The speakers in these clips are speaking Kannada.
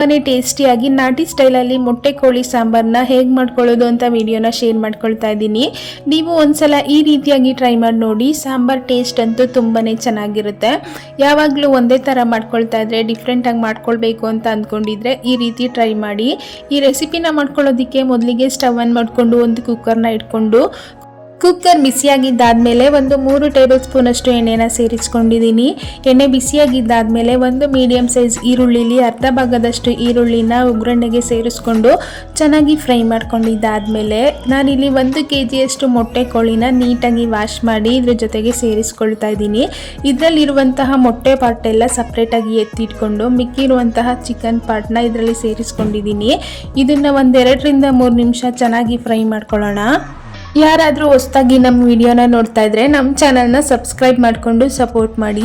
ತುಂಬಾನೇ ಟೇಸ್ಟಿಯಾಗಿ ನಾಟಿ ಸ್ಟೈಲಲ್ಲಿ ಮೊಟ್ಟೆ ಕೋಳಿ ಸಾಂಬಾರನ್ನ ಹೇಗೆ ಮಾಡ್ಕೊಳ್ಳೋದು ಅಂತ ವಿಡಿಯೋನ ಶೇರ್ ಮಾಡ್ಕೊಳ್ತಾ ಇದ್ದೀನಿ. ನೀವು ಒಂದ್ಸಲ ಈ ರೀತಿಯಾಗಿ ಟ್ರೈ ಮಾಡಿ ನೋಡಿ. ಸಾಂಬಾರ್ ಟೇಸ್ಟ್ ಅಂತೂ ತುಂಬಾನೇ ಚೆನ್ನಾಗಿರುತ್ತೆ. ಯಾವಾಗಲೂ ಒಂದೇ ಥರ ಮಾಡ್ಕೊಳ್ತಾ ಇದ್ರೆ ಡಿಫ್ರೆಂಟಾಗಿ ಮಾಡ್ಕೊಳ್ಬೇಕು ಅಂತ ಅಂದ್ಕೊಂಡಿದ್ರೆ ಈ ರೀತಿ ಟ್ರೈ ಮಾಡಿ. ಈ ರೆಸಿಪಿನ ಮಾಡ್ಕೊಳ್ಳೋದಕ್ಕೆ ಮೊದಲಿಗೆ ಸ್ಟವ್ ಆನ್ ಮಾಡಿಕೊಂಡು ಒಂದು ಕುಕ್ಕರ್ನ ಇಟ್ಕೊಂಡು ಕುಕ್ಕರ್ ಬಿಸಿಯಾಗಿದ್ದಾದಮೇಲೆ ಒಂದು 3 ಟೇಬಲ್ ಸ್ಪೂನ್ ಅಷ್ಟು ಎಣ್ಣೆನ ಸೇರಿಸ್ಕೊಂಡಿದ್ದೀನಿ. ಎಣ್ಣೆ ಬಿಸಿಯಾಗಿದ್ದಾದಮೇಲೆ ಒಂದು ಮೀಡಿಯಂ ಸೈಜ್ ಈರುಳ್ಳಿಲಿ ಅರ್ಧ ಭಾಗದಷ್ಟು ಈರುಳ್ಳಿನ ಒಗ್ಗರಣೆಗೆ ಸೇರಿಸ್ಕೊಂಡು ಚೆನ್ನಾಗಿ ಫ್ರೈ ಮಾಡ್ಕೊಂಡಿದ್ದಾದಮೇಲೆ ನಾನಿಲ್ಲಿ 1 kg ಮೊಟ್ಟೆ ಕೋಳಿನ ನೀಟಾಗಿ ವಾಶ್ ಮಾಡಿ ಇದ್ರ ಜೊತೆಗೆ ಸೇರಿಸ್ಕೊಳ್ತಾ ಇದ್ದೀನಿ. ಇದರಲ್ಲಿರುವಂತಹ ಮೊಟ್ಟೆ ಪಾರ್ಟ್ ಎಲ್ಲ ಸಪ್ರೇಟಾಗಿ ಎತ್ತಿಟ್ಕೊಂಡು ಮಿಕ್ಕಿರುವಂತಹ ಚಿಕನ್ ಪಾರ್ಟ್ನ ಇದರಲ್ಲಿ ಸೇರಿಸ್ಕೊಂಡಿದ್ದೀನಿ. ಇದನ್ನು 2 ರಿಂದ 3 ನಿಮಿಷ ಚೆನ್ನಾಗಿ ಫ್ರೈ ಮಾಡ್ಕೊಳ್ಳೋಣ. ಯಾರಾದರೂ ಹೊಸದಾಗಿ ನಮ್ಮ ವಿಡಿಯೋನ ನೋಡ್ತಾ ಇದ್ರೆ ನಮ್ಮ ಚಾನಲ್ನ ಸಬ್ಸ್ಕ್ರೈಬ್ ಮಾಡಿಕೊಂಡು ಸಪೋರ್ಟ್ ಮಾಡಿ.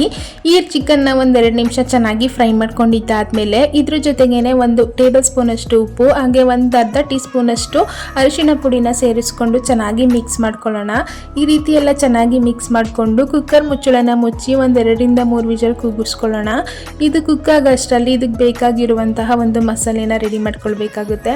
ಈ ಚಿಕನ್ನ 1-2 ನಿಮಿಷ ಚೆನ್ನಾಗಿ ಫ್ರೈ ಮಾಡ್ಕೊಂಡಿದ್ದಾದಮೇಲೆ ಇದ್ರ ಜೊತೆಗೇನೆ 1 ಟೇಬಲ್ ಸ್ಪೂನ್ ಅಷ್ಟು ಉಪ್ಪು ಹಾಗೆ ಅರ್ಧ ಟೀ ಸ್ಪೂನ್ ಅಷ್ಟು ಅರಿಶಿನ ಪುಡಿನ ಸೇರಿಸ್ಕೊಂಡು ಚೆನ್ನಾಗಿ ಮಿಕ್ಸ್ ಮಾಡ್ಕೊಳ್ಳೋಣ. ಈ ರೀತಿ ಎಲ್ಲ ಚೆನ್ನಾಗಿ ಮಿಕ್ಸ್ ಮಾಡಿಕೊಂಡು ಕುಕ್ಕರ್ ಮುಚ್ಚಳನ ಮುಚ್ಚಿ 2 ರಿಂದ 3 ವಿಷಲ್ ಕೂಗಿಸ್ಕೊಳ್ಳೋಣ. ಇದು ಕುಕ್ ಆಗೋಷ್ಟರಲ್ಲಿ ಇದಕ್ಕೆ ಬೇಕಾಗಿರುವಂತಹ ಒಂದು ಮಸಾಲೆನ ರೆಡಿ ಮಾಡ್ಕೊಳ್ಬೇಕಾಗುತ್ತೆ.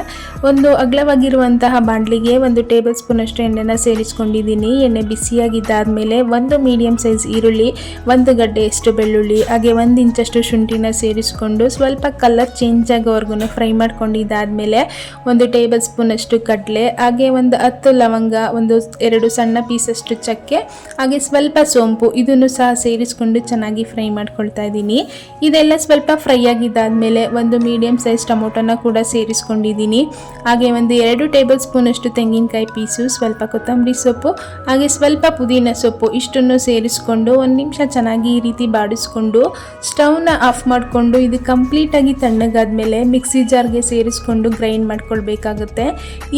ಒಂದು ಅಗಲವಾಗಿರುವಂತಹ ಬಾಣಲಿಗೆ 1 ಟೇಬಲ್ ಸ್ಪೂನ್ ಅಷ್ಟು ಎಣ್ಣೆನ ಸೇರಿಸ್ಕೊಂಡಿದ್ದೀನಿ. ಎಣ್ಣೆ ಬಿಸಿಯಾಗಿದ್ದಾದ್ಮೇಲೆ 1 ಮೀಡಿಯಂ ಸೈಜ್ ಈರುಳ್ಳಿ, 1 ಗಡ್ಡೆಯಷ್ಟು ಬೆಳ್ಳುಳ್ಳಿ ಹಾಗೆ 1 ಇಂಚಷ್ಟು ಶುಂಠಿನ ಸೇರಿಸ್ಕೊಂಡು ಸ್ವಲ್ಪ ಕಲರ್ ಚೇಂಜ್ ಆಗೋವರೆಗೂ ಫ್ರೈ ಮಾಡ್ಕೊಂಡಿದ್ದಾದ್ಮೇಲೆ 1 ಟೇಬಲ್ ಸ್ಪೂನ್ ಅಷ್ಟು ಕಡಲೆ ಹಾಗೆ 10 ಲವಂಗ, 2 ಸಣ್ಣ ಪೀಸಷ್ಟು ಚಕ್ಕೆ ಹಾಗೆ ಸ್ವಲ್ಪ ಸೋಂಪು ಇದನ್ನು ಸಹ ಸೇರಿಸ್ಕೊಂಡು ಚೆನ್ನಾಗಿ ಫ್ರೈ ಮಾಡ್ಕೊಳ್ತಾ ಇದ್ದೀನಿ. ಇದೆಲ್ಲ ಸ್ವಲ್ಪ ಫ್ರೈ ಆಗಿದ್ದಾದ್ಮೇಲೆ 1 ಮೀಡಿಯಂ ಸೈಜ್ ಟೊಮೊಟೊನ ಕೂಡ ಸೇರಿಸ್ಕೊಂಡಿದ್ದೀನಿ. ಹಾಗೆ 2 ಟೇಬಲ್ ಸ್ಪೂನ್ ಅಷ್ಟು ತೆಂಗಿನಕಾಯಿ ಪೀಸು, ಸ್ವಲ್ಪ ಕೊತ್ತಂಬರಿ ಸೊಪ್ಪು ಹಾಗೆ ಸ್ವಲ್ಪ ಪುದೀನ ಸೊಪ್ಪು ಇಷ್ಟನ್ನು ಸೇರಿಸ್ಕೊಂಡು 1 ನಿಮಿಷ ಚೆನ್ನಾಗಿ ಈ ರೀತಿ ಬಾಡಿಸ್ಕೊಂಡು ಸ್ಟವ್ನ ಆಫ್ ಮಾಡಿಕೊಂಡು ಇದು ಕಂಪ್ಲೀಟಾಗಿ ತಣ್ಣಗಾದ್ಮೇಲೆ ಮಿಕ್ಸಿ ಜಾರ್ಗೆ ಸೇರಿಸ್ಕೊಂಡು ಗ್ರೈಂಡ್ ಮಾಡ್ಕೊಳ್ಬೇಕಾಗುತ್ತೆ.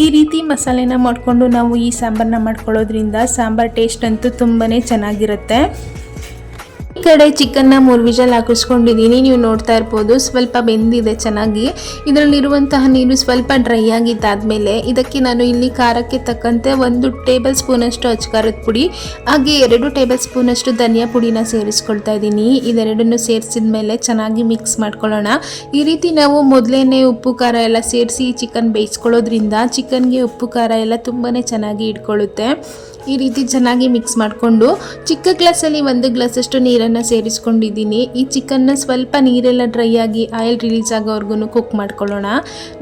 ಈ ರೀತಿ ಮಸಾಲೆನ ಮಾಡಿಕೊಂಡು ನಾವು ಈ ಸಾಂಬಾರನ್ನ ಮಾಡ್ಕೊಳ್ಳೋದ್ರಿಂದ ಸಾಂಬಾರ್ ಟೇಸ್ಟ್ ಅಂತೂ ತುಂಬಾನೇ ಚೆನ್ನಾಗಿರುತ್ತೆ. ಈ ಕಡೆ ಚಿಕನ್ನ 3 ವಿಷಲ್ ಹಾಕಿಸ್ಕೊಂಡಿದ್ದೀನಿ. ನೀವು ನೋಡ್ತಾ ಇರ್ಬೋದು ಸ್ವಲ್ಪ ಬೆಂದಿದೆ ಚೆನ್ನಾಗಿ. ಇದರಲ್ಲಿರುವಂತಹ ನೀರು ಸ್ವಲ್ಪ ಡ್ರೈ ಆಗಿದ್ದಾದ್ಮೇಲೆ ಇದಕ್ಕೆ ನಾನು ಇಲ್ಲಿ ಖಾರಕ್ಕೆ ತಕ್ಕಂತೆ 1 ಟೇಬಲ್ ಸ್ಪೂನ್ ಅಷ್ಟು ಅಚ್ಕಾರದ ಪುಡಿ ಹಾಗೆ 2 ಟೇಬಲ್ ಸ್ಪೂನ್ ಅಷ್ಟು ಧನಿಯಾ ಪುಡಿನ ಸೇರಿಸ್ಕೊಳ್ತಾ ಇದ್ದೀನಿ. ಇದೆರಡನ್ನು ಸೇರಿಸಿದ ಮೇಲೆ ಚೆನ್ನಾಗಿ ಮಿಕ್ಸ್ ಮಾಡ್ಕೊಳ್ಳೋಣ. ಈ ರೀತಿ ನಾವು ಮೊದಲೇನೆ ಉಪ್ಪು ಖಾರ ಎಲ್ಲ ಸೇರಿಸಿ ಚಿಕನ್ ಬೇಯಿಸ್ಕೊಳ್ಳೋದ್ರಿಂದ ಚಿಕನ್ಗೆ ಉಪ್ಪು ಖಾರ ಎಲ್ಲ ತುಂಬಾನೇ ಚೆನ್ನಾಗಿ ಇಟ್ಕೊಳ್ಳುತ್ತೆ. ಈ ರೀತಿ ಚೆನ್ನಾಗಿ ಮಿಕ್ಸ್ ಮಾಡಿಕೊಂಡು ಚಿಕ್ಕ ಗ್ಲಾಸಲ್ಲಿ 1 ಗ್ಲಾಸಷ್ಟು ನೀರನ್ನು ಸೇರಿಸ್ಕೊಂಡಿದ್ದೀನಿ. ಈ ಚಿಕನ್ನ ಸ್ವಲ್ಪ ನೀರೆಲ್ಲ ಡ್ರೈ ಆಗಿ ಆಯಿಲ್ ರಿಲೀಸ್ ಆಗೋವರೆಗೂ ಕುಕ್ ಮಾಡ್ಕೊಳ್ಳೋಣ.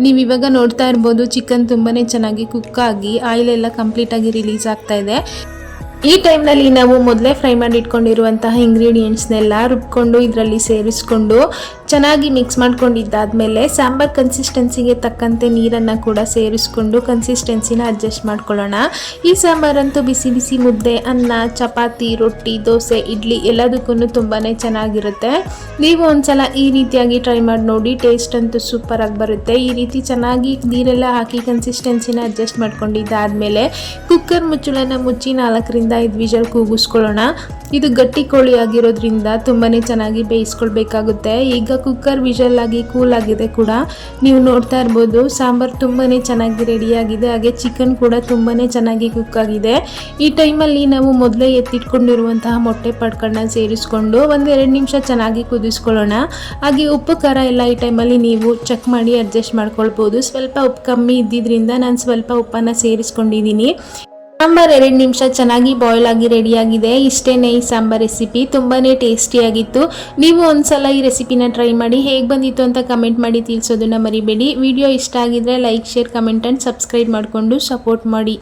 ನೀವು ಇವಾಗ ನೋಡ್ತಾ ಇರ್ಬೋದು ಚಿಕನ್ ತುಂಬಾನೇ ಚೆನ್ನಾಗಿ ಕುಕ್ ಆಗಿ ಆಯಿಲ್ ಎಲ್ಲ ಕಂಪ್ಲೀಟಾಗಿ ರಿಲೀಸ್ ಆಗ್ತಾ ಇದೆ. ಈ ಟೈಮ್ನಲ್ಲಿ ನಾವು ಮೊದಲೇ ಫ್ರೈ ಮಾಡಿ ಇಟ್ಕೊಂಡಿರುವಂತಹ ಇಂಗ್ರೀಡಿಯೆಂಟ್ಸ್ನೆಲ್ಲ ರುಬ್ಕೊಂಡು ಇದರಲ್ಲಿ ಸೇರಿಸ್ಕೊಂಡು ಚೆನ್ನಾಗಿ ಮಿಕ್ಸ್ ಮಾಡ್ಕೊಂಡಿದ್ದಾದಮೇಲೆ ಸಾಂಬಾರ್ ಕನ್ಸಿಸ್ಟೆನ್ಸಿಗೆ ತಕ್ಕಂತೆ ನೀರನ್ನು ಕೂಡ ಸೇರಿಸ್ಕೊಂಡು ಕನ್ಸಿಸ್ಟೆನ್ಸಿನ ಅಡ್ಜಸ್ಟ್ ಮಾಡ್ಕೊಳ್ಳೋಣ. ಈ ಸಾಂಬಾರಂತೂ ಬಿಸಿ ಬಿಸಿ ಮುದ್ದೆ, ಅನ್ನ, ಚಪಾತಿ, ರೊಟ್ಟಿ, ದೋಸೆ, ಇಡ್ಲಿ ಎಲ್ಲದಕ್ಕೂ ತುಂಬಾ ಚೆನ್ನಾಗಿರುತ್ತೆ. ನೀವು ಒಂದ್ಸಲ ಈ ರೀತಿಯಾಗಿ ಟ್ರೈ ಮಾಡಿ ನೋಡಿ. ಟೇಸ್ಟ್ ಅಂತೂ ಸೂಪರ್ ಆಗಿ ಬರುತ್ತೆ. ಈ ರೀತಿ ಚೆನ್ನಾಗಿ ನೀರೆಲ್ಲ ಹಾಕಿ ಕನ್ಸಿಸ್ಟೆನ್ಸಿನ ಅಡ್ಜಸ್ಟ್ ಮಾಡ್ಕೊಂಡಿದ್ದಾದಮೇಲೆ ಕುಕ್ಕರ್ ಮುಚ್ಚಳನ ಮುಚ್ಚಿ 4 ರಿಂದ 5 ವಿಷಲ್ ಕೂಗಿಸ್ಕೊಳ್ಳೋಣ. ಇದು ಗಟ್ಟಿ ಕೋಳಿ ಆಗಿರೋದ್ರಿಂದ ತುಂಬಾನೇ ಚೆನ್ನಾಗಿ ಬೇಯಿಸ್ಕೊಳ್ಬೇಕಾಗುತ್ತೆ. ಈಗ ಕುಕ್ಕರ್ ವಿಷಲ್ ಆಗಿ ಕೂಲ್ ಆಗಿದೆ ಕೂಡ. ನೀವು ನೋಡ್ತಾ ಇರ್ಬೋದು ಸಾಂಬಾರ್ ತುಂಬಾನೇ ಚೆನ್ನಾಗಿ ರೆಡಿಯಾಗಿದೆ. ಹಾಗೆ ಚಿಕನ್ ಕೂಡ ತುಂಬಾನೇ ಚೆನ್ನಾಗಿ ಕುಕ್ ಆಗಿದೆ. ಈ ಟೈಮಲ್ಲಿ ನಾವು ಮೊದಲೇ ಎತ್ತಿಟ್ಕೊಂಡಿರುವಂತಹ ಮೊಟ್ಟೆ ಪಡ್ಗಳನ್ನ ಸೇರಿಸ್ಕೊಂಡು 1-2 ನಿಮಿಷ ಚೆನ್ನಾಗಿ ಕುದಿಸ್ಕೊಳ್ಳೋಣ. ಹಾಗೆ ಉಪ್ಪು ಖಾರ ಎಲ್ಲ ಈ ಟೈಮಲ್ಲಿ ನೀವು ಚೆಕ್ ಮಾಡಿ ಅಡ್ಜಸ್ಟ್ ಮಾಡ್ಕೊಳ್ಬೋದು. ಸ್ವಲ್ಪ ಉಪ್ಪು ಕಮ್ಮಿ ಇದ್ದಿದ್ರಿಂದ ನಾನು ಸ್ವಲ್ಪ ಉಪ್ಪನ್ನು ಸೇರಿಸ್ಕೊಂಡಿದ್ದೀನಿ. ಸಾಂಬಾರ್ 2 ನಿಮಿಷ ಚೆನ್ನಾಗಿ ಬಾಯ್ಲ್ ಆಗಿ ರೆಡಿಯಾಗಿದೆ. ಇಷ್ಟೇನೆ ಈ ಸಾಂಬಾರ್ ರೆಸಿಪಿ ತುಂಬಾನೇ ಟೇಸ್ಟಿಯಾಗಿತ್ತು. ನೀವು ಒಂದ್ಸಲ ಈ ರೆಸಿಪಿನ ಟ್ರೈ ಮಾಡಿ ಹೇಗೆ ಬಂದಿತ್ತು ಅಂತ ಕಮೆಂಟ್ ಮಾಡಿ ತಿಳಿಸೋದನ್ನ ಮರಿಬೇಡಿ. ವಿಡಿಯೋ ಇಷ್ಟ ಆಗಿದ್ರೆ like, share, comment and subscribe ಮಾಡಿಕೊಂಡು ಸಪೋರ್ಟ್ ಮಾಡಿ.